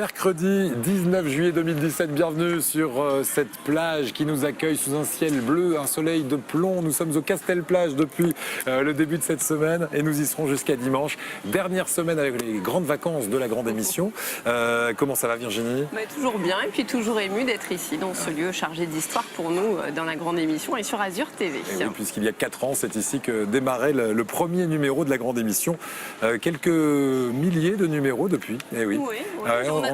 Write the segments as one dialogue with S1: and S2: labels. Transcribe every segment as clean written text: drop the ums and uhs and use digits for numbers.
S1: Mercredi 19 juillet 2017, bienvenue sur cette plage qui nous accueille sous un ciel bleu, un soleil de plomb. Nous sommes au Castel-Plage depuis le début de cette semaine et nous y serons jusqu'à dimanche. Dernière semaine avec les grandes vacances de la grande émission. Comment ça va Virginie?
S2: Toujours bien et puis toujours ému d'être ici dans ce lieu chargé d'histoire pour nous dans la grande émission et sur Azur TV.
S1: Et oui, puisqu'il y a 4 ans, c'est ici que démarrait le premier numéro de la grande émission. Quelques milliers de numéros depuis. Et oui.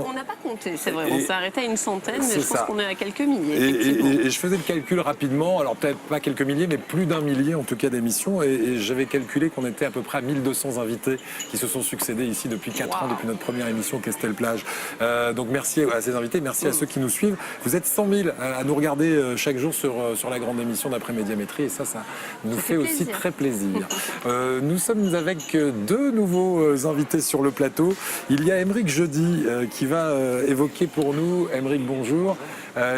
S2: On n'a pas compté, c'est vrai. On s'est arrêté à une centaine, mais je pense qu'on est à quelques milliers.
S1: Et je faisais le calcul rapidement, alors peut-être pas quelques milliers, mais plus d'un millier en tout cas d'émissions. Et j'avais calculé qu'on était à peu près à 1200 invités qui se sont succédés ici depuis 4 ans, depuis notre première émission Castel-Plage. Donc merci à ces invités, merci à ceux qui nous suivent. Vous êtes 100 000 à nous regarder chaque jour sur la grande émission d'après Médiamétrie. Et ça nous fait aussi très plaisir. Nous sommes avec 2 nouveaux invités sur le plateau. Il y a Aymeric Jeudi qui va évoquer pour nous, Aymeric, bonjour,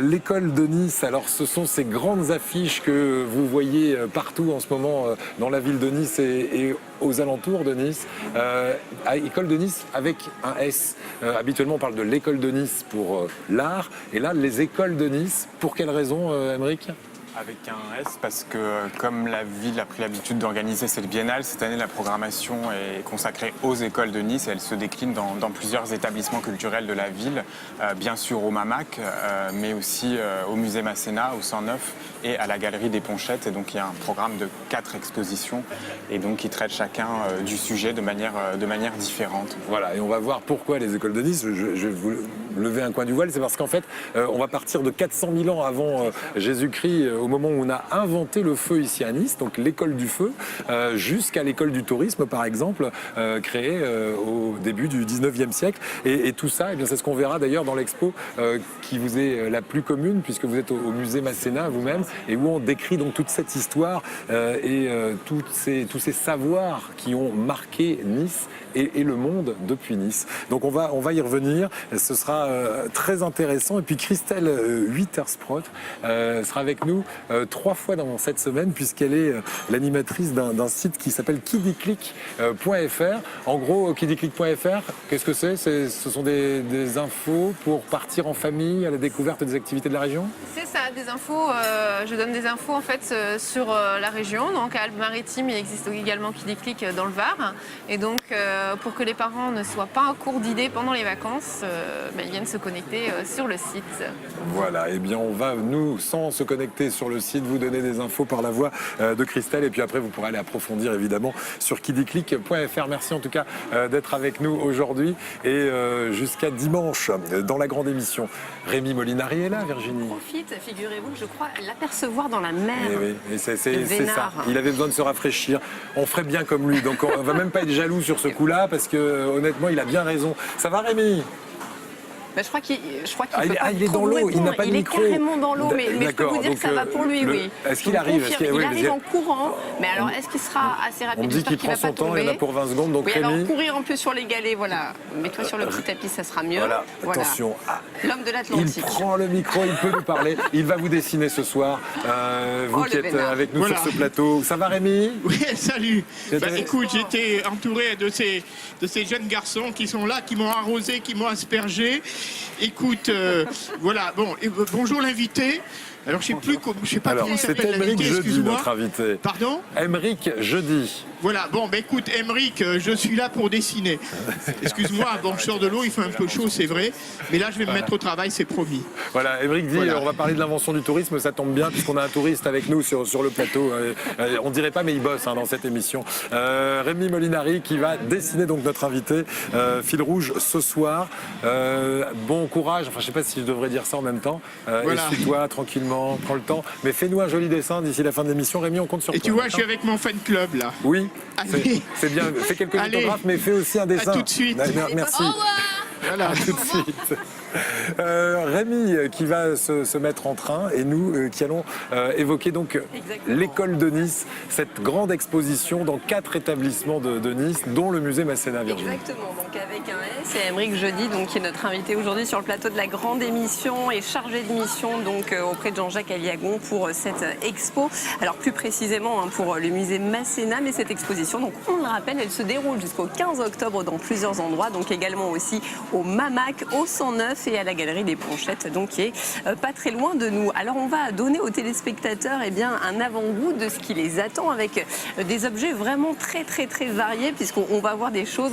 S1: l'école de Nice. Alors ce sont ces grandes affiches que vous voyez partout en ce moment dans la ville de Nice et aux alentours de Nice. École de Nice avec un S. Habituellement on parle de l'école de Nice pour l'art et là les écoles de Nice. Pour quelle raison, Aymeric ?
S3: Avec un S, parce que comme la ville a pris l'habitude d'organiser cette biennale, cette année la programmation est consacrée aux écoles de Nice et elle se décline dans plusieurs établissements culturels de la ville, bien sûr au MAMAC, mais aussi au musée Masséna, au 109 et à la galerie des Ponchettes. Et donc il y a un programme de 4 expositions et donc qui traitent chacun du sujet de manière différente.
S1: Voilà, et on va voir pourquoi les écoles de Nice. Je vais vous lever un coin du voile, c'est parce qu'en fait on va partir de 400 000 ans avant Jésus-Christ, au moment où on a inventé le feu ici à Nice, donc l'école du feu, jusqu'à l'école du tourisme par exemple, créée au début du 19e siècle. Et tout ça, eh bien, c'est ce qu'on verra d'ailleurs dans l'expo qui vous est la plus commune, puisque vous êtes au musée Masséna vous-même, et où on décrit donc toute cette histoire et tous ces savoirs qui ont marqué Nice et le monde depuis Nice. Donc on va y revenir, ce sera très intéressant. Et puis Christelle Witherspoot sera avec nous 3 fois dans cette semaine, puisqu'elle est l'animatrice d'un site qui s'appelle kidiclick.fr. En gros, kidiclick.fr, qu'est-ce que c'est? Ce sont des infos pour partir en famille à la découverte des activités de la région?
S4: C'est ça, des infos. Je donne des infos en fait sur la région. Donc à Alpes-Maritimes, il existe également Kidiclick dans le Var. Et donc pour que les parents ne soient pas en court d'idées pendant les vacances, ils viennent se connecter sur le site.
S1: Voilà, et bien on va, nous, sans se connecter sur le site, vous donner des infos par la voix de Christelle. Et puis après, vous pourrez aller approfondir évidemment sur kidiclick.fr. Merci en tout cas d'être avec nous aujourd'hui et jusqu'à dimanche dans la grande émission. Rémi Molinari est là, Virginie.
S2: Profite, figurez-vous que je crois l'apercevoir dans la mer.
S1: Et oui, et c'est ça. Il avait besoin de se rafraîchir. On ferait bien comme lui. Donc on va même pas être jaloux sur ce coup-là parce que honnêtement, il a bien raison. Ça va, Rémi?
S2: Je crois qu'il
S1: il est dans l'eau, il n'a pas de micro.
S2: Il est carrément dans l'eau, mais je peux vous dire que ça va pour lui, oui.
S1: Est-ce qu'il arrive?
S2: Il arrive en courant, mais alors est-ce qu'il sera assez rapide?
S1: On me dit qu'il prend son temps, il y en a pour 20 secondes, donc
S2: oui,
S1: Rémi...
S2: alors courir un peu sur les galets, voilà. Mets-toi sur le petit tapis, ça sera mieux.
S1: Voilà, attention.
S2: L'homme de l'Atlantique.
S1: Il prend le micro, il peut nous parler, il va vous dessiner ce soir, vous qui êtes avec nous sur ce plateau. Ça va Rémi?
S5: Oui, salut. Écoute, j'étais entouré de ces jeunes garçons qui sont là, qui m'ont arrosé, qui m'ont aspergé. Écoute, voilà, bon, bonjour l'invité. Alors je sais pas comment
S1: c'est Aymeric Jeudi, notre invité.
S5: Pardon?
S1: Aymeric Jeudi.
S5: Voilà, bon, écoute, Aymeric, je suis là pour dessiner. Excuse-moi, bon, je sors de l'eau, il fait un peu chaud, c'est vrai. Mais là, je vais me mettre au travail, c'est promis.
S1: Voilà, Aymeric dit, on va parler de l'invention du tourisme, ça tombe bien, puisqu'on a un touriste avec nous sur le plateau. On dirait pas, mais il bosse dans cette émission. Rémi Molinari, qui va dessiner donc notre invité, fil rouge ce soir. Bon courage, enfin, je sais pas si je devrais dire ça en même temps. Essuie-toi tranquillement. Prends le temps, mais fais-nous un joli dessin d'ici la fin de l'émission. Rémi, on compte sur toi.
S5: Et tu vois, je suis avec mon fan club là.
S1: Oui, c'est bien. Fais quelques autographes, mais fais aussi un dessin.
S5: À tout de suite.
S1: Merci.
S5: Voilà.
S1: À tout de suite. Rémi qui va se mettre en train et nous qui allons évoquer donc l'école de Nice, cette grande exposition dans 4 établissements de Nice, dont le musée Masséna, Virginie.
S2: Exactement, donc avec un S, et Aymeric Jeudi, donc, qui est notre invité aujourd'hui sur le plateau de la grande émission et chargé de mission donc, auprès de Jean-Jacques Aliagon pour cette expo. Alors plus précisément pour le musée Masséna, mais cette exposition, donc on le rappelle, elle se déroule jusqu'au 15 octobre dans plusieurs endroits, donc également aussi au Mamac, au 109 et à la Galerie des Planchettes, donc qui est pas très loin de nous. Alors on va donner aux téléspectateurs un avant-goût de ce qui les attend avec des objets vraiment très variés, puisqu'on va voir des choses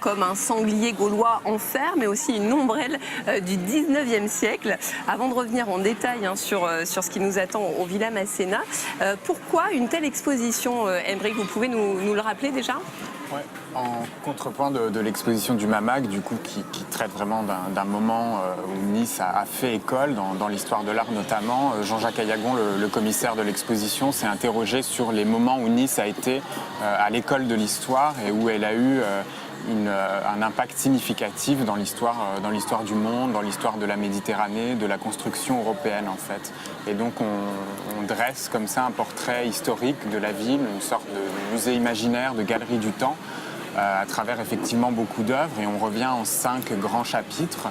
S2: comme un sanglier gaulois en fer, mais aussi une ombrelle du 19e siècle. Avant de revenir en détail sur ce qui nous attend au Villa Masséna, pourquoi une telle exposition, Aymeric, vous pouvez nous le rappeler déjà ?
S3: Ouais. En contrepoint de l'exposition du Mamac, du coup, qui traite vraiment d'un moment où Nice a fait école dans l'histoire de l'art notamment, Jean-Jacques Ayagon, le commissaire de l'exposition, s'est interrogé sur les moments où Nice a été à l'école de l'histoire et où elle a eu un impact significatif dans l'histoire du monde, dans l'histoire de la Méditerranée, de la construction européenne en fait. Et donc on dresse comme ça un portrait historique de la ville, une sorte de musée imaginaire, de galerie du temps, à travers effectivement beaucoup d'œuvres, et on revient en 5 grands chapitres.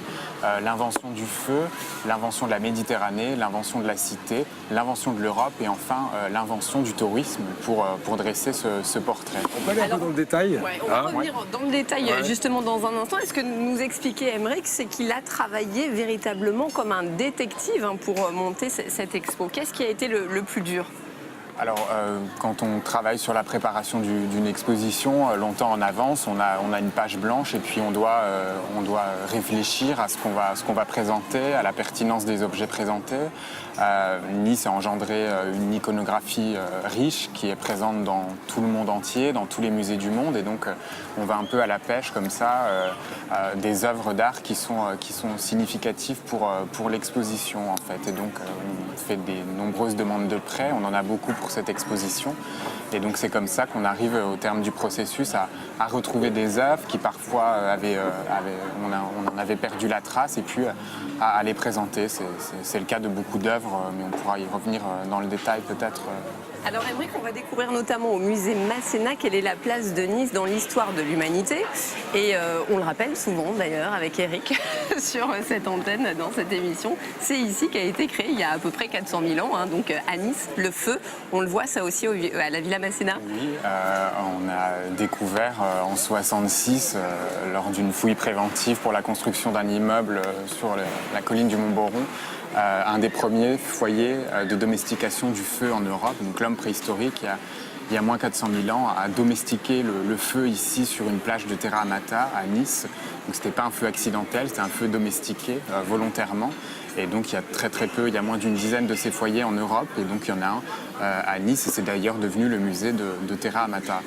S3: L'invention du feu, l'invention de la Méditerranée, l'invention de la cité, l'invention de l'Europe et enfin l'invention du tourisme pour dresser ce portrait.
S1: On peut aller un peu dans le détail.
S2: On va revenir dans le détail justement dans un instant. Est-ce que nous expliquer, Aymeric, c'est qu'il a travaillé véritablement comme un détective pour monter cette expo. Qu'est-ce qui a été le plus dur ?
S3: Alors, quand on travaille sur la préparation d'une exposition, longtemps en avance, on a une page blanche et puis on doit réfléchir à ce qu'on va présenter, à la pertinence des objets présentés. Nice a engendré une iconographie riche qui est présente dans tout le monde entier, dans tous les musées du monde, et donc on va un peu à la pêche comme ça des œuvres d'art qui sont significatives pour l'exposition en fait. Et donc on fait des nombreuses demandes de prêt, on en a beaucoup pour cette exposition, et donc c'est comme ça qu'on arrive au terme du processus à retrouver des œuvres qui parfois on en avait perdu la trace, et puis à les présenter. C'est le cas de beaucoup d'œuvres, mais on pourra y revenir dans le détail peut-être.
S2: Alors Aymeric, on va découvrir notamment au musée Masséna quelle est la place de Nice dans l'histoire de l'humanité. Et on le rappelle souvent d'ailleurs avec Eric sur cette antenne, dans cette émission. C'est ici qu'a été créé il y a à peu près 400 000 ans, donc à Nice, le feu. On le voit ça aussi à la Villa Masséna.
S3: Oui, on a découvert en 66, lors d'une fouille préventive pour la construction d'un immeuble sur la colline du Mont-Boron, un des premiers foyers de domestication du feu en Europe. Donc l'homme préhistorique, il y a moins 400 000 ans, a domestiqué le feu ici sur une plage de Terra Amata à Nice. Donc c'était pas un feu accidentel, c'était un feu domestiqué volontairement. Et donc il y a très peu, il y a moins d'une dizaine de ces foyers en Europe, et donc il y en a un à Nice, et c'est d'ailleurs devenu le musée de Terra Amata.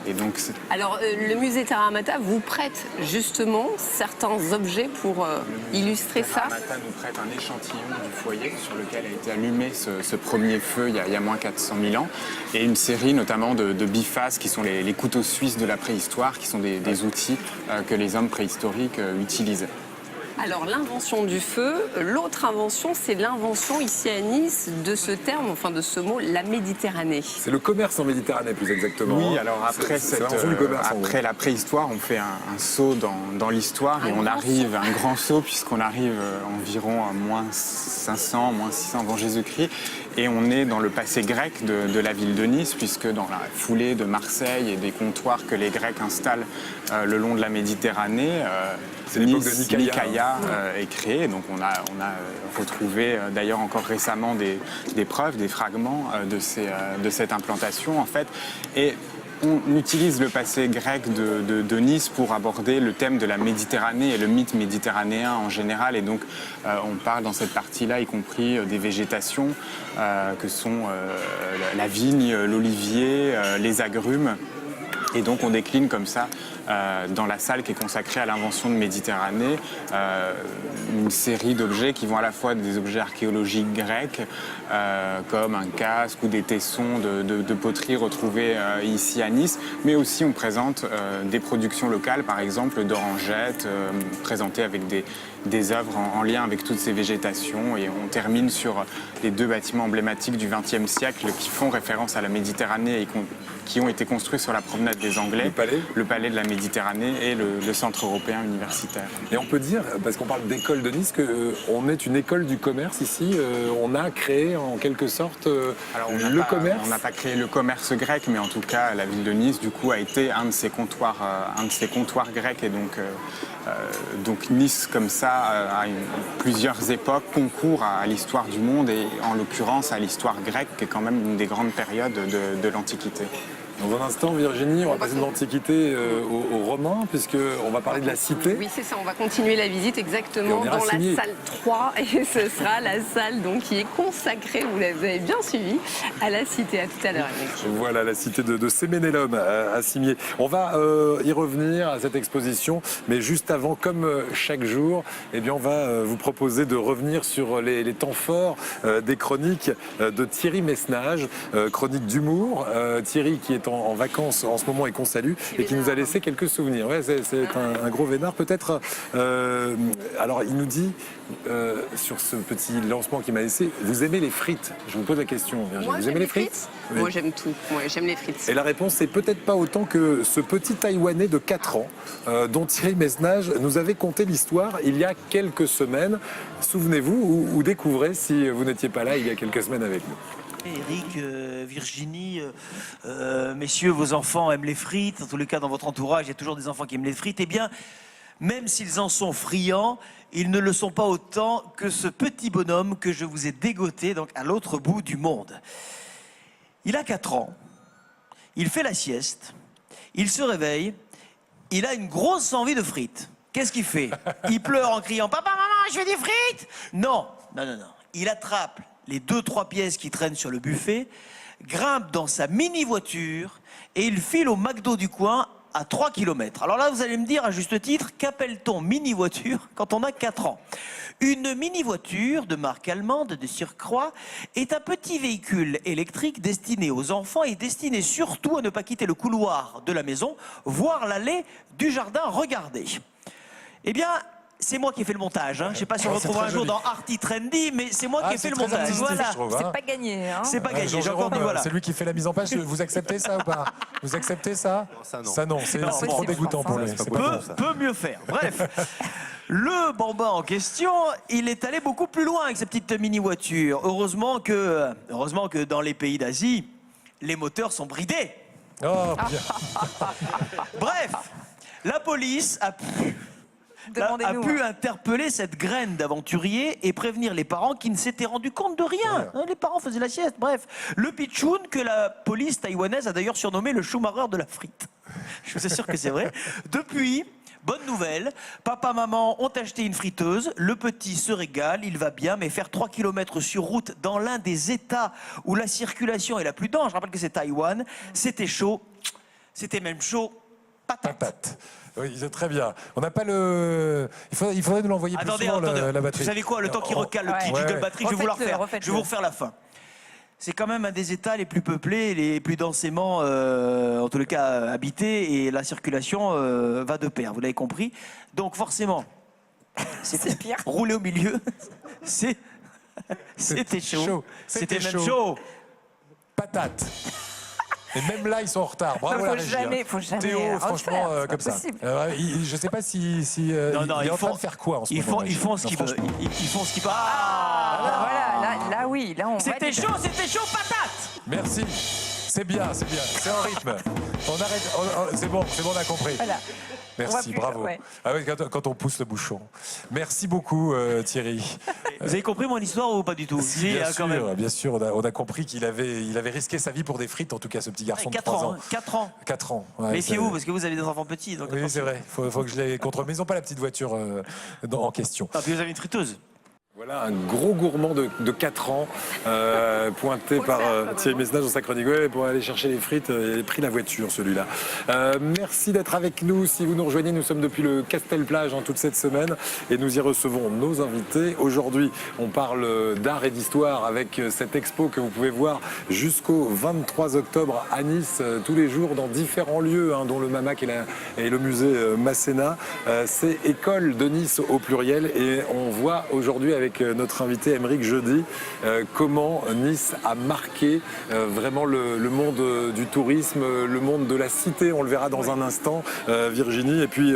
S3: Et donc
S2: alors le musée Terra Amata vous prête justement certains objets pour illustrer ça.
S3: Terra Amata nous prête un échantillon du foyer sur lequel a été allumé ce premier feu il y a moins 400 000 ans, et une série notamment de bifaces qui sont les couteaux suisses de la préhistoire, qui sont des outils que les hommes préhistoriques utilisent.
S2: Alors l'invention du feu, l'autre invention, c'est l'invention ici à Nice de ce terme, enfin de ce mot, la Méditerranée.
S1: C'est le commerce en Méditerranée plus exactement.
S3: Oui, alors après la préhistoire, on fait un saut dans l'histoire, et on arrive, un grand saut, puisqu'on arrive environ à moins 500, moins 600 avant Jésus-Christ, et on est dans le passé grec de la ville de Nice, puisque dans la foulée de Marseille et des comptoirs que les Grecs installent le long de la Méditerranée,
S1: c'est l'époque de
S3: Nicaïa est créé. Donc on a retrouvé d'ailleurs encore récemment des preuves, des fragments de cette implantation en fait. Et on utilise le passé grec de Nice pour aborder le thème de la Méditerranée et le mythe méditerranéen en général. Et donc on parle dans cette partie-là, y compris des végétations que sont la vigne, l'olivier, les agrumes. Et donc on décline comme ça dans la salle qui est consacrée à l'invention de Méditerranée une série d'objets qui vont à la fois des objets archéologiques grecs comme un casque ou des tessons de poterie retrouvés ici à Nice, mais aussi on présente des productions locales, par exemple d'orangettes présentées avec des œuvres en lien avec toutes ces végétations, et on termine sur les 2 bâtiments emblématiques du XXe siècle qui font référence à la Méditerranée et qui ont été construits sur la promenade des Anglais, le palais de la Méditerranée et le centre européen universitaire.
S1: Et on peut dire, parce qu'on parle d'école de Nice, qu'on est une école du commerce ici. On a créé en quelque sorte le commerce.
S3: On n'a pas créé le commerce grec, mais en tout cas la ville de Nice du coup a été un de ces comptoirs grecs, et donc Donc Nice, comme ça, à plusieurs époques, concourt à l'histoire du monde et en l'occurrence à l'histoire grecque, qui est quand même une des grandes périodes de l'Antiquité.
S1: Dans un instant, Virginie, on va passer de l'Antiquité aux Romains, puisqu'on va parler de la cité.
S2: Oui, c'est ça, on va continuer la visite
S1: Et
S2: exactement
S1: on ira
S2: dans la
S1: signer.
S2: salle 3. Et ce sera la salle donc, qui est consacrée, vous l'avez bien suivi, à la cité. À tout à l'heure, Éric.
S1: Voilà, la cité de Séménélum à Cimier. On va y revenir à cette exposition, mais juste avant, comme chaque jour, eh bien, on va vous proposer de revenir sur les temps forts des chroniques de Thierry Messnage, chronique d'humour. Thierry qui est en vacances en ce moment et qu'on salue et qui nous a laissé quelques souvenirs. Ouais, c'est un gros vénard. Peut-être, alors il nous dit, sur ce petit lancement qu'il m'a laissé, vous aimez les frites? Je vous pose la question, Virginie.
S2: Moi,
S1: Vous
S2: j'aime
S1: aimez les
S2: les
S1: frites? Oui.
S2: Moi, j'aime tout. Moi, j'aime les frites.
S1: Et la réponse, c'est peut-être pas autant que ce petit Taïwanais de 4 ans, dont Thierry Messnage nous avait conté l'histoire il y a quelques semaines. Souvenez-vous ou découvrez si vous n'étiez pas là il y a quelques semaines avec nous.
S6: Eric, Virginie, messieurs, vos enfants aiment les frites. En tous les cas, dans votre entourage, il y a toujours des enfants qui aiment les frites. Eh bien, même s'ils en sont friands, ils ne le sont pas autant que ce petit bonhomme que je vous ai dégoté donc à l'autre bout du monde. Il a 4 ans, il fait la sieste, il se réveille, il a une grosse envie de frites. Qu'est-ce qu'il fait? Il pleure en criant « Papa, maman, je veux des frites !» Non, non, non, non. Il attrape les 2-3 pièces qui traînent sur le buffet, grimpe dans sa mini-voiture et il file au McDo du coin à 3 km. Alors là, vous allez me dire, à juste titre, qu'appelle-t-on mini-voiture quand on a 4 ans? Une mini-voiture de marque allemande de surcroît est un petit véhicule électrique destiné aux enfants et destiné surtout à ne pas quitter le couloir de la maison, voire l'allée du jardin. Regardez. Eh bien, c'est moi qui ai fait le montage. Hein. Je ne sais pas si on le retrouvera un jour dans Arty Trendy, mais c'est moi qui ai fait le montage. Voilà.
S7: C'est pas gagné. Hein.
S6: C'est pas gagné. J'ai encore dit voilà.
S1: C'est lui qui fait la mise en page. Vous acceptez ça ou pas? Vous acceptez ça? Ça non. C'est trop dégoûtant pour lui.
S6: Peut mieux faire. Bref. Le bambin en question, il est allé beaucoup plus loin avec sa petite mini-voiture. Heureusement que dans les pays d'Asie, les moteurs sont bridés.
S1: Oh, bien.
S6: Bref, la police a pu interpeller cette graine d'aventurier et prévenir les parents qui ne s'étaient rendus compte de rien. Les parents faisaient la sieste. Bref, le pitchoun que la police taïwanaise a d'ailleurs surnommé le Schumacher de la frite. Je vous assure que c'est vrai. Depuis, bonne nouvelle, papa, maman ont acheté une friteuse. Le petit se régale, il va bien, mais faire 3 km sur route dans l'un des États où la circulation est la plus dense, je rappelle que c'est Taïwan, c'était chaud. C'était même chaud. Patate.
S1: Oui, c'est très bien. On n'a pas le. Il faudrait nous l'envoyer plus souvent, la batterie.
S6: Vous savez quoi, le temps qui recale le petit jiggle batterie, je vais vous la refaire. Je vais vous refaire la fin. C'est quand même un des États les plus peuplés, les plus densément, en tous les cas, habités, et la circulation va de pair, vous l'avez compris. Donc forcément, c'était pire. Rouler au milieu, c'était chaud. C'était même chaud.
S1: Patate. Et même là, ils sont en retard. Bravo la régie.
S7: Faut jamais
S1: Théo, franchement, comme ça. Je ne sais pas si il est en train de faire quoi en ce moment.
S6: Ils font ce qu'ils veulent. Ils font ce qu'ils veulent.
S7: Voilà, là oui, là on.
S6: C'était chaud, patate.
S1: Merci. C'est bien. C'est en rythme. On arrête. C'est bon, on a compris. Voilà. Merci, bravo. Ouais. Ah oui, quand on pousse le bouchon. Merci beaucoup, Thierry.
S6: Vous avez compris mon histoire ou pas du tout?
S1: Bien sûr, on a compris qu'il avait risqué sa vie pour des frites, en tout cas, ce petit garçon de 3 ans. 4 ans. Ouais,
S6: méfiez-vous, parce que vous avez des enfants petits. Donc
S1: oui, c'est vrai. Il faut que je les contrôle. Mais ils n'ont pas la petite voiture en question.
S6: Ah, puis vous avez une friteuse.
S1: Voilà un gros gourmand de 4 ans, pointé par Thierry Messnage dans sa chronique. Ouais, pour aller chercher les frites, il a pris la voiture celui-là. Merci d'être avec nous. Si vous nous rejoignez, nous sommes depuis le Castel-Plage toute cette semaine et nous y recevons nos invités. Aujourd'hui, on parle d'art et d'histoire avec cette expo que vous pouvez voir jusqu'au 23 octobre à Nice, tous les jours dans différents lieux, dont le Mamac et le musée Masséna. C'est École de Nice au pluriel et on voit aujourd'hui avec avec notre invité Aymeric Jeudi, comment Nice a marqué vraiment le monde du tourisme, le monde de la cité, on le verra dans un instant, Virginie, et puis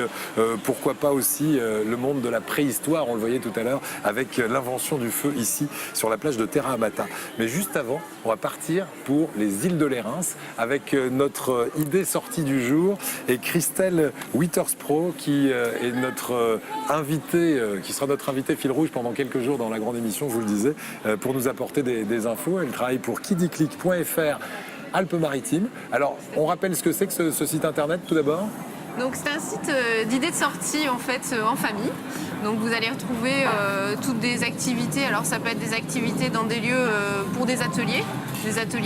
S1: pourquoi pas aussi le monde de la préhistoire, on le voyait tout à l'heure, avec l'invention du feu ici sur la plage de Terra Amata. Mais juste avant, on va partir pour les îles de Lérins avec notre idée sortie du jour et Christelle Witherspoon qui est notre invitée, qui sera notre invitée fil rouge pendant quelques jours dans la grande émission, je vous le disais, pour nous apporter des infos. Elle travaille pour kidiclick.fr Alpes-Maritimes. Alors, on rappelle ce que c'est que ce site internet tout d'abord?
S4: Donc c'est un site d'idées de sortie en fait en famille. Donc vous allez retrouver toutes des activités. Alors ça peut être des activités dans des lieux pour des ateliers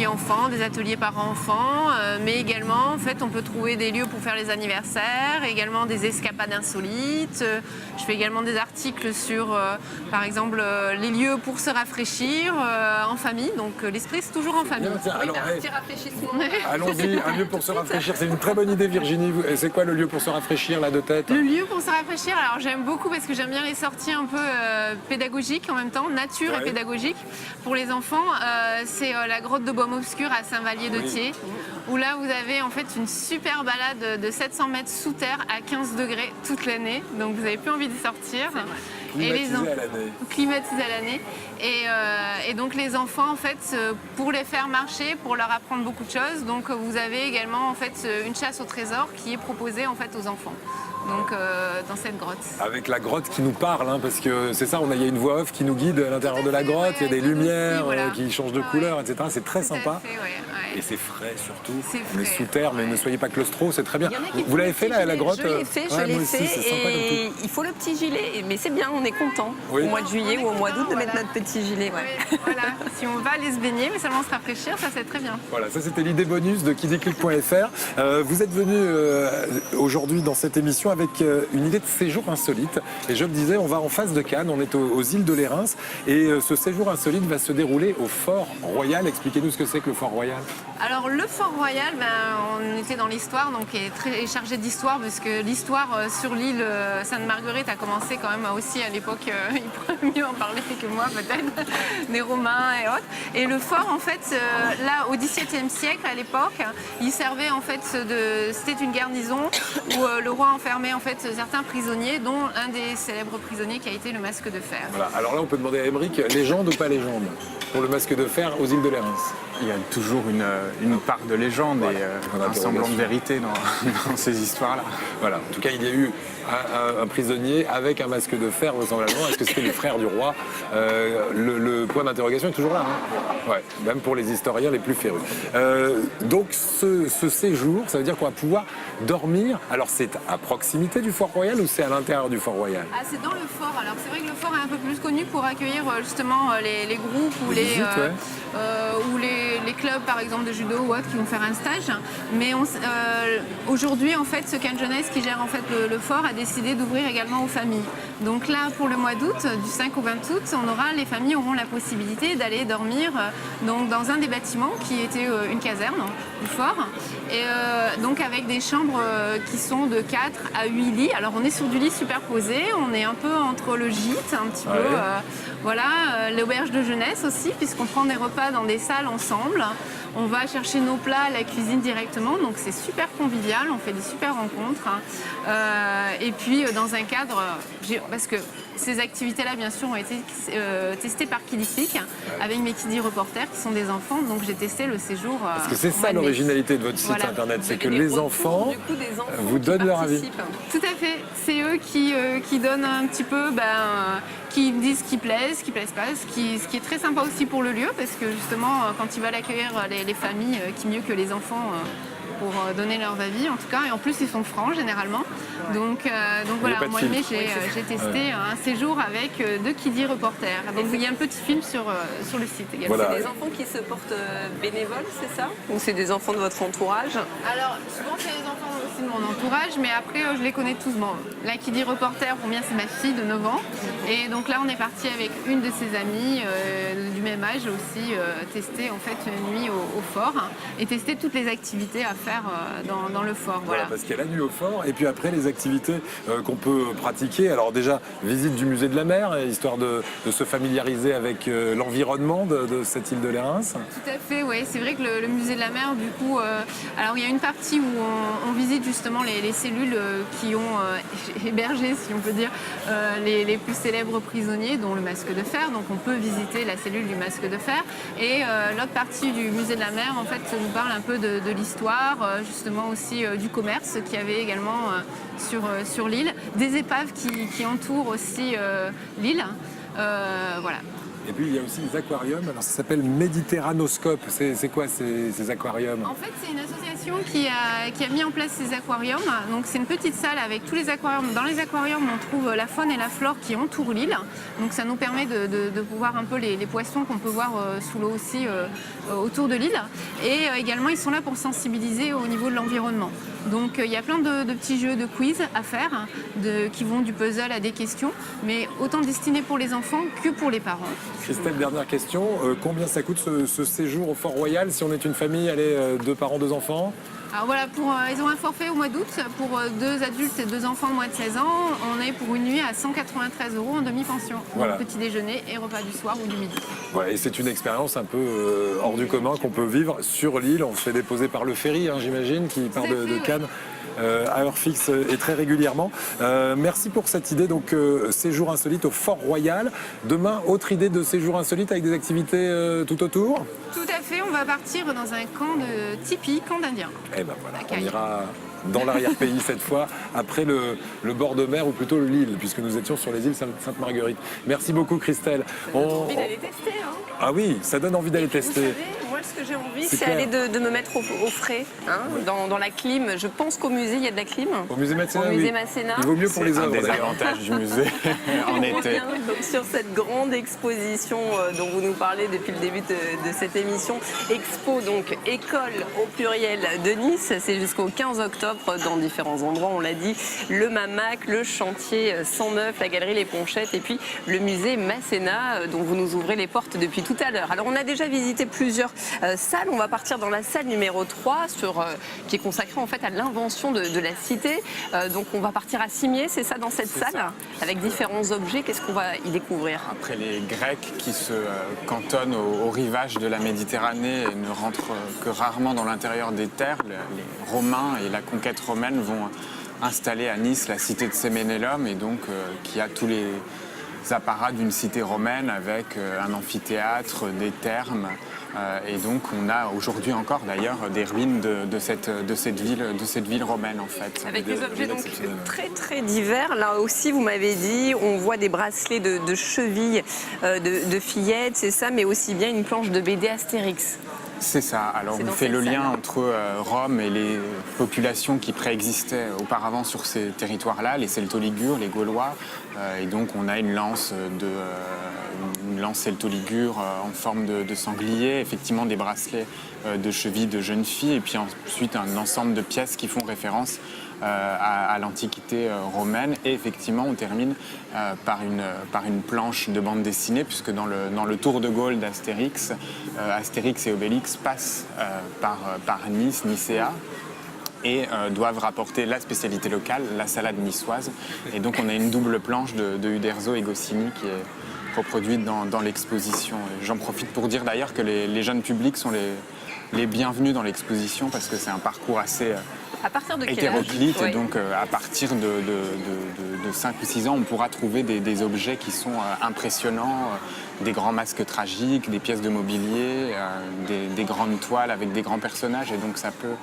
S4: enfants, des ateliers parents-enfants, mais également en fait on peut trouver des lieux pour faire les anniversaires, également des escapades insolites. Je fais également des articles sur par exemple les lieux pour se rafraîchir en famille. Donc l'esprit c'est toujours en famille.
S1: Bien, tiens, alors,
S2: Un petit rafraîchissement.
S1: allons-y, un lieu pour se rafraîchir. C'est une très bonne idée, Virginie. Et c'est quoi le lieu pour se rafraîchir là de tête?
S4: Le lieu pour se rafraîchir, alors j'aime beaucoup parce que j'aime bien les sorties un peu pédagogiques en même temps, nature et pédagogique. Pour les enfants, c'est la grotte de Baume Obscur à Saint-Vallier-de-Thiers, où là vous avez en fait une super balade de 700 mètres sous terre à 15 degrés toute l'année, donc vous n'avez plus envie de sortir.
S1: Climatisé à l'année.
S4: Climatisé à l'année. Et donc les enfants, en fait, pour les faire marcher, pour leur apprendre beaucoup de choses, donc vous avez également en fait une chasse au trésor qui est proposée en fait aux enfants. Donc dans cette grotte.
S1: Avec la grotte qui nous parle, hein, parce que c'est ça, il y a une voix off qui nous guide à l'intérieur de la grotte, il y a des lumières qui changent de couleur, etc. C'est très sympa. Et c'est frais surtout. On est sous terre, mais ne soyez pas claustro, c'est très bien. Vous l'avez fait la grotte?
S2: Je l'ai fait, et il faut le petit gilet. Mais c'est bien, on est content au mois de juillet ou au mois d'août de mettre notre petit gilet.
S4: Voilà, si on va aller se baigner, mais seulement se rafraîchir, ça c'est très bien.
S1: Voilà, ça c'était l'idée bonus de kidiclick.fr. Vous êtes venu aujourd'hui dans cette émission avec une idée de séjour insolite. Et je le disais, on va en face de Cannes, on est aux îles de Lérins. Et ce séjour insolite va se dérouler au Fort Royal. Expliquez-nous ce que c'est que le Fort Royal.
S4: Alors le Fort Royal, on était dans l'histoire, donc est très chargé d'histoire, parce que l'histoire sur l'île Sainte-Marguerite a commencé quand même aussi à l'époque, il pourrait mieux en parler que moi peut-être, des Romains et autres. Et le fort en fait, là au XVIIe siècle à l'époque, il servait en fait c'était une garnison où le roi enfermait en fait certains prisonniers, dont un des célèbres prisonniers qui a été le Masque de Fer.
S1: Voilà. Alors là on peut demander à Aymeric, légende ou pas légende pour le Masque de Fer aux îles de Lérins?
S3: Il y a toujours une part de légende et un semblant de vérité dans ces histoires-là.
S1: Voilà. En tout cas, il y a eu un prisonnier avec un masque de fer, vraisemblablement. Est-ce que c'était le frère du roi? Le point d'interrogation est toujours là. Hein, ouais, même pour les historiens les plus férus. Donc, ce séjour, ça veut dire qu'on va pouvoir dormir. Alors, c'est à proximité du Fort Royal ou c'est à l'intérieur du Fort Royal?
S4: Ah, c'est dans le fort. Alors, c'est vrai que le fort est un peu plus connu pour accueillir justement les groupes ou les clubs, par exemple, de judo ou autres qui vont faire un stage. Mais aujourd'hui, en fait, ce Cannes Jeunesse qui gère en fait le fort a décidé d'ouvrir également aux familles. Donc là, pour le mois d'août, du 5 au 20 août, les familles auront la possibilité d'aller dormir donc, dans un des bâtiments qui était une caserne du fort. Et donc avec des chambres qui sont de 4 à 8 lits. Alors on est sur du lit superposé, on est un peu entre le gîte, un petit peu, l'auberge de jeunesse aussi, puisqu'on prend des repas dans des salles ensemble. On va chercher nos plats à la cuisine directement, donc c'est super convivial, on fait des super rencontres. Et puis dans un cadre, parce que ces activités-là, bien sûr, ont été testées par Kidiclick avec mes Kiddy reporters qui sont des enfants, donc j'ai testé le séjour.
S1: Parce que c'est ça l'originalité de votre site internet, c'est que les enfants vous donnent leur avis.
S4: Tout à fait, c'est eux qui donnent un petit peu, qui disent ce qui plaise pas, ce qui est très sympa aussi pour le lieu, parce que justement, quand ils veulent accueillir les familles, qui mieux que les enfants pour donner leur avis en tout cas, et en plus ils sont francs généralement. Donc voilà, au mois de mai j'ai testé un séjour avec 2 Kiddy reporters. Donc il y a un petit film sur le site également.
S2: Voilà. C'est des enfants qui se portent bénévoles, c'est ça? Ou c'est des enfants de votre entourage?
S4: Alors souvent c'est les enfants partie de mon entourage, mais après, je les connais tous. Bon, là, qui dit reporter, pour bien, c'est ma fille de 9 ans. Et donc là, on est parti avec une de ses amies du même âge aussi, tester en fait une nuit au fort et tester toutes les activités à faire dans le fort.
S1: Voilà, parce qu'il y a la nuit au fort et puis après les activités qu'on peut pratiquer. Alors déjà, visite du musée de la mer, histoire de se familiariser avec l'environnement de cette île de Lérins.
S4: Tout à fait, oui. C'est vrai que le musée de la mer, du coup, alors il y a une partie où on visite justement les cellules qui ont hébergé, si on peut dire, les plus célèbres prisonniers, dont le masque de fer. Donc on peut visiter la cellule du masque de fer. Et l'autre partie du musée de la mer, en fait, nous parle un peu de l'histoire, justement aussi du commerce qu'il y avait également sur l'île, des épaves qui entourent aussi l'île. Voilà.
S1: Et puis il y a aussi les aquariums. Alors ça s'appelle Méditerranoscope. C'est quoi ces aquariums?
S4: En fait, c'est une association qui a mis en place ces aquariums. Donc c'est une petite salle avec tous les aquariums. Dans les aquariums, on trouve la faune et la flore qui entourent l'île. Donc ça nous permet de voir un peu les poissons qu'on peut voir sous l'eau aussi autour de l'île. Et également, ils sont là pour sensibiliser au niveau de l'environnement. Donc il y a plein de petits jeux de quiz à faire, qui vont du puzzle à des questions, mais autant destinés pour les enfants que pour les parents.
S1: Christelle, dernière question. Combien ça coûte ce séjour au Fort Royal si on est une famille, allez, 2 parents, 2 enfants?
S4: Alors voilà, ils ont un forfait au mois d'août pour 2 adultes et 2 enfants de moins de 16 ans. On est pour une nuit à 193 € en demi-pension.
S1: Voilà.
S4: Donc petit déjeuner et repas du soir ou du midi.
S1: Voilà, et c'est une expérience un peu hors du commun qu'on peut vivre sur l'île. On se fait déposer par le ferry, j'imagine, qui part de Cannes. À heure fixe et très régulièrement. Merci pour cette idée, donc séjour insolite au Fort Royal. Demain, autre idée de séjour insolite avec des activités tout autour?
S4: Tout à fait, on va partir dans un camp de tipi, camp d'Indiens.
S1: Eh ben voilà, on ira dans l'arrière-pays cette fois, après le bord de mer ou plutôt l'île, puisque nous étions sur les îles Sainte-Marguerite. Merci beaucoup Christelle.
S2: Ça donne envie d'aller tester.
S1: Ah oui, ça donne envie d'aller tester.
S2: Vous savez, moi ce que j'ai envie, c'est aller de me mettre au frais, oui. dans la clim. Je pense qu'au musée, il y a de la clim.
S1: Au musée Masséna,
S2: oui.
S1: Il vaut mieux pour les œuvres.
S3: C'est un des avantages du musée en été.
S2: Donc, sur cette grande exposition dont vous nous parlez depuis le début de cette émission, Expo, donc école au pluriel de Nice, c'est jusqu'au 15 octobre dans différents endroits, on l'a dit, le Mamac, le chantier 109, la galerie Les Ponchettes et puis le musée Masséna dont vous nous ouvrez les portes depuis tout à l'heure. Alors on a déjà visité plusieurs salles, on va partir dans la salle numéro 3 qui est consacrée en fait à l'invention de la cité. Donc on va partir à Cimiez, c'est ça, dans cette salle, avec différents objets. Qu'est-ce qu'on va y découvrir?
S3: Après les Grecs qui se cantonnent au rivage de la Méditerranée et ne rentrent que rarement dans l'intérieur des terres, les Romains et la conquête romaine vont installer à Nice la cité de Séménélum et donc qui a tous les apparats d'une cité romaine avec un amphithéâtre, des thermes. Et donc on a aujourd'hui encore d'ailleurs des ruines de cette ville romaine en fait.
S2: Avec des objets donc très très divers. Là aussi vous m'avez dit, on voit des bracelets de chevilles, de fillettes, c'est ça, mais aussi bien une planche de BD Astérix.
S3: C'est ça. Alors on fait le lien entre Rome et les populations qui préexistaient auparavant sur ces territoires-là, les Celto-Ligures, les Gaulois. Et donc on a une lance celto-ligure en forme de sanglier, effectivement des bracelets de chevilles de jeunes filles, et puis ensuite un ensemble de pièces qui font référence à l'Antiquité romaine. Et effectivement, on termine par une planche de bande dessinée, puisque dans le Tour de Gaulle d'Astérix, Astérix et Obélix passent par Nice, Nicéa, et doivent rapporter la spécialité locale, la salade niçoise. Et donc on a une double planche de Uderzo et Goscinny qui est reproduite dans l'exposition. J'en profite pour dire d'ailleurs que les jeunes publics sont les bienvenus dans l'exposition, parce que c'est un parcours assez
S2: à partir de
S3: hétéroclite,
S2: quel âge?
S3: et donc à partir de 5 ou 6 ans, on pourra trouver des objets qui sont impressionnants, des grands masques tragiques, des pièces de mobilier, des grandes toiles avec des grands personnages, et donc ça peut,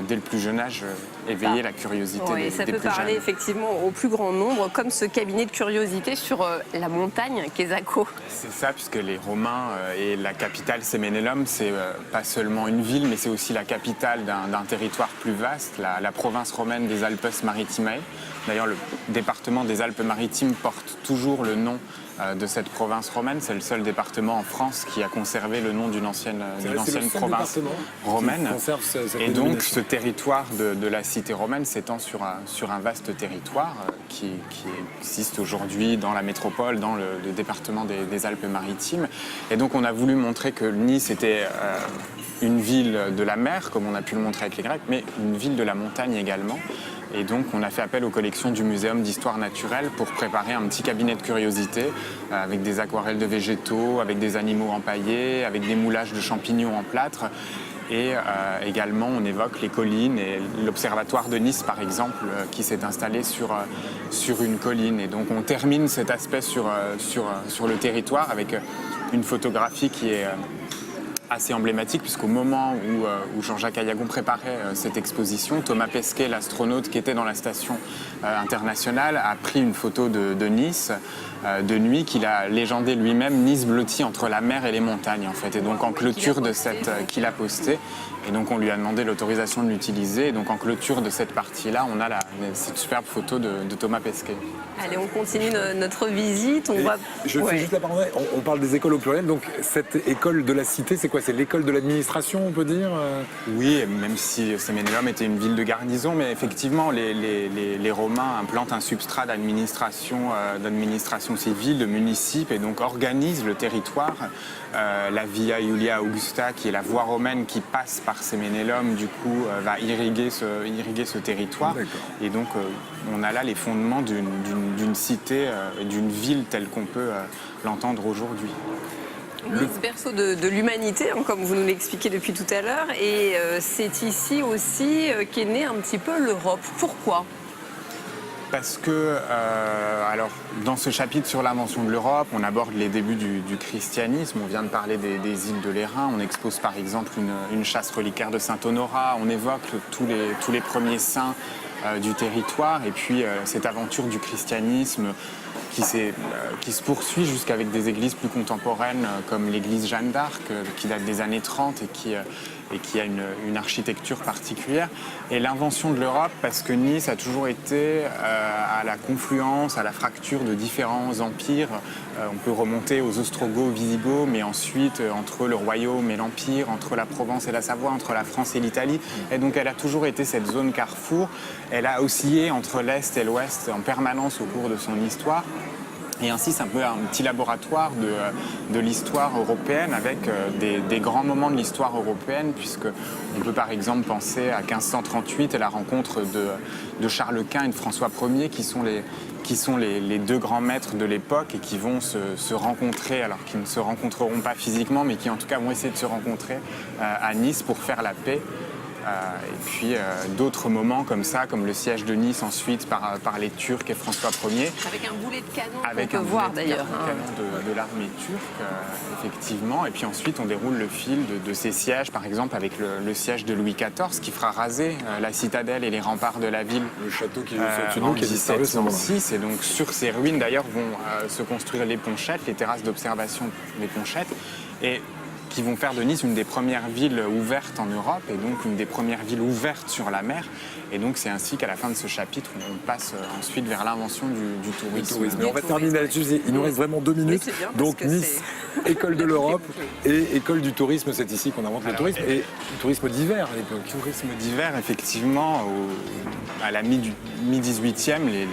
S3: dès le plus jeune âge, éveiller la curiosité des plus jeunes.
S2: Ça peut parler effectivement au plus grand nombre, comme ce cabinet de curiosité sur la montagne Quesaco.
S3: C'est ça, puisque les Romains et la capitale Séménélum, c'est pas seulement une ville, mais c'est aussi la capitale d'un territoire plus vaste, la province romaine des Alpes Maritimae. D'ailleurs, le département des Alpes-Maritimes porte toujours le nom de cette province romaine. C'est le seul département en France qui a conservé le nom d'une ancienne province romaine. Et donc ce territoire de la cité romaine s'étend sur un vaste territoire qui existe aujourd'hui dans la métropole, dans le département des Alpes-Maritimes. Et donc on a voulu montrer que Nice était une ville de la mer, comme on a pu le montrer avec les Grecs, mais une ville de la montagne également. Et donc, on a fait appel aux collections du Muséum d'histoire naturelle pour préparer un petit cabinet de curiosités avec des aquarelles de végétaux, avec des animaux empaillés, avec des moulages de champignons en plâtre. Et également, on évoque les collines et l'observatoire de Nice, par exemple, qui s'est installé sur une colline. Et donc, on termine cet aspect sur le territoire avec une photographie qui est assez emblématique, puisqu'au moment où Jean-Jacques Ayagon préparait cette exposition, Thomas Pesquet, l'astronaute qui était dans la station internationale, a pris une photo de Nice de nuit qu'il a légendé lui-même, Nice blottie entre la mer et les montagnes, en fait. Et donc en clôture de qu'il a posté, et donc on lui a demandé l'autorisation de l'utiliser. Et donc en clôture de cette partie-là, on a cette superbe photo de Thomas Pesquet.
S2: Allez, on continue notre visite.
S1: Je fais juste la parenthèse. On parle des écoles au pluriel. Donc cette école de la cité, c'est quoi? C'est l'école de l'administration, on peut dire?
S3: Oui, même si Séménélum était une ville de garnison, mais effectivement, les Romains implantent un substrat d'administration civile, de municipes, et donc organisent le territoire. La Via Iulia Augusta, qui est la voie romaine qui passe par Séménélum, du coup, va irriguer ce territoire. Et donc, on a là les fondements d'une cité, d'une ville telle qu'on peut l'entendre aujourd'hui.
S2: Nice, berceau de l'humanité, hein, comme vous nous l'expliquez depuis tout à l'heure, et c'est ici aussi qu'est née un petit peu l'Europe. Pourquoi ?
S3: Parce que, alors, dans ce chapitre sur l'invention de l'Europe, on aborde les débuts du christianisme. On vient de parler des îles de l'Airain. On expose par exemple une chasse reliquaire de Saint-Honorat. On évoque tous les premiers saints du territoire. Et puis, cette aventure du christianisme qui se poursuit jusqu'avec des églises plus contemporaines comme l'église Jeanne d'Arc, qui date des années 30 et qui a une architecture particulière. Et l'invention de l'Europe, parce que Nice a toujours été à la confluence, à la fracture de différents empires. On peut remonter aux Ostrogoths, Visigoths, mais ensuite entre le royaume et l'empire, entre la Provence et la Savoie, entre la France et l'Italie. Et donc elle a toujours été cette zone carrefour. Elle a oscillé entre l'Est et l'Ouest en permanence au cours de son histoire. Et ainsi, c'est un peu un petit laboratoire de l'histoire européenne avec des grands moments de l'histoire européenne, puisqu'on peut par exemple penser à 1538 et la rencontre de Charles Quint et de François Ier, qui sont les deux grands maîtres de l'époque et qui vont se rencontrer, alors qu'ils ne se rencontreront pas physiquement, mais qui en tout cas vont essayer de se rencontrer à Nice pour faire la paix. Et puis d'autres moments comme ça, comme le siège de Nice ensuite par les Turcs et François Ier.
S2: Avec un boulet de canon
S3: avec
S2: qu'on peut voir d'ailleurs.
S3: De l'armée turque, effectivement. Et puis ensuite, on déroule le fil de ces sièges, par exemple avec le siège de Louis XIV, qui fera raser la citadelle et les remparts de la ville.
S1: Le château qui est en
S3: 1706. Et donc sur ces ruines, d'ailleurs, vont se construire les ponchettes, les terrasses d'observation des ponchettes. Et qui vont faire de Nice une des premières villes ouvertes en Europe et donc une des premières villes ouvertes sur la mer. Et donc c'est ainsi qu'à la fin de ce chapitre, on passe ensuite vers l'invention du tourisme.
S1: Mais on va terminer là-dessus, il nous reste vraiment 2 minutes.
S2: Oui, bien,
S1: donc Nice, école de l'Europe et école du tourisme, c'est ici qu'on invente le tourisme. Et le tourisme d'hiver à l'époque.
S3: Tourisme d'hiver, effectivement, à la mi-18e, les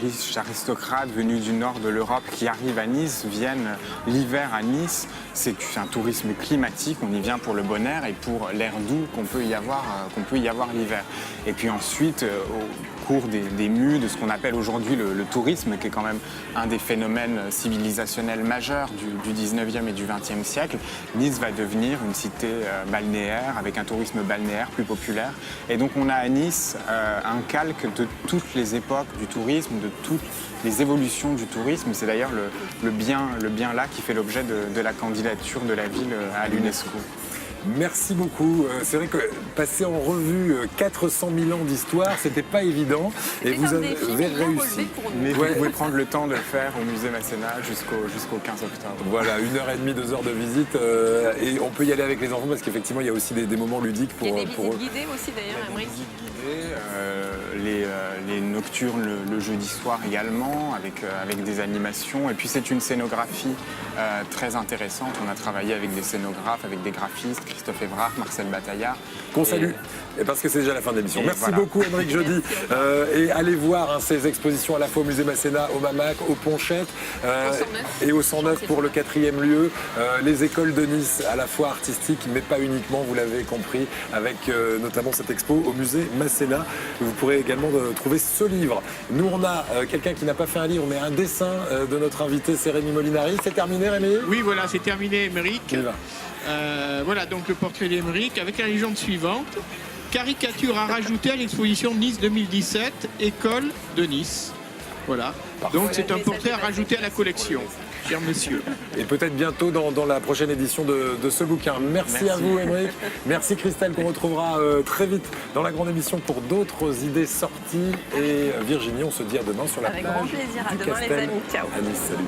S3: riches aristocrates venus du nord de l'Europe qui arrivent à Nice viennent l'hiver à Nice. C'est un tourisme climatique, on y vient pour le bon air et pour l'air doux qu'on peut y avoir l'hiver. Et puis ensuite, au cours des mues de ce qu'on appelle aujourd'hui le tourisme, qui est quand même un des phénomènes civilisationnels majeurs du 19e et du 20e siècle, Nice va devenir une cité balnéaire avec un tourisme balnéaire plus populaire. Et donc on a à Nice un calque de toutes les époques du tourisme, de toutes les évolutions du tourisme. C'est d'ailleurs le bien là qui fait l'objet de la candidature de la ville à l'UNESCO.
S1: Merci beaucoup. C'est vrai que passer en revue 400 000 ans d'histoire, c'était pas évident. Et vous avez réussi.
S3: Mais vous pouvez prendre le temps de le faire au musée Masséna jusqu'au 15 octobre.
S1: Voilà, 1h30, 2 heures de visite. Et on peut y aller avec les enfants parce qu'effectivement, il y a aussi des moments ludiques pour
S2: Il y a des
S1: pour
S2: visites
S1: eux.
S2: guidées aussi d'ailleurs, Aymeric.
S3: Les nocturnes le jeudi soir également, avec des animations. Et puis c'est une scénographie très intéressante. On a travaillé avec des scénographes, avec des graphistes, Christophe Évrard, Marcel Bataillard.
S1: Qu'on salue. Et parce que c'est déjà la fin de l'émission.
S3: Et
S1: Merci
S3: voilà.
S1: beaucoup, Aymeric Jeudi. Et allez voir ces expositions à la fois au musée Masséna, au Mamac, au Ponchette et au 109 pour le 4e lieu. Les écoles de Nice, à la fois artistiques, mais pas uniquement, vous l'avez compris, avec notamment cette expo au musée Masséna. Vous pourrez également trouver ce livre. Nous, on a quelqu'un qui n'a pas fait un livre, mais un dessin de notre invité, c'est Rémi Molinari. C'est terminé, Rémi?
S5: Oui, voilà, c'est terminé, Aymeric.
S1: On y va.
S5: Voilà donc le portrait d'Aymeric avec la légende suivante. Caricature à rajouter à l'exposition de Nice 2017, École de Nice. Voilà. Donc c'est un portrait à rajouter à la collection, cher monsieur.
S1: Et peut-être bientôt dans la prochaine édition de ce bouquin. Merci à vous, Aymeric. Merci, Christelle, qu'on retrouvera très vite dans la grande émission pour d'autres idées sorties. Et Virginie, on se dit à demain sur la
S2: Avec
S1: plage
S2: grand plaisir. À
S1: du
S2: demain, les
S1: Castel
S2: amis. Ciao.
S1: à Nice. Salut.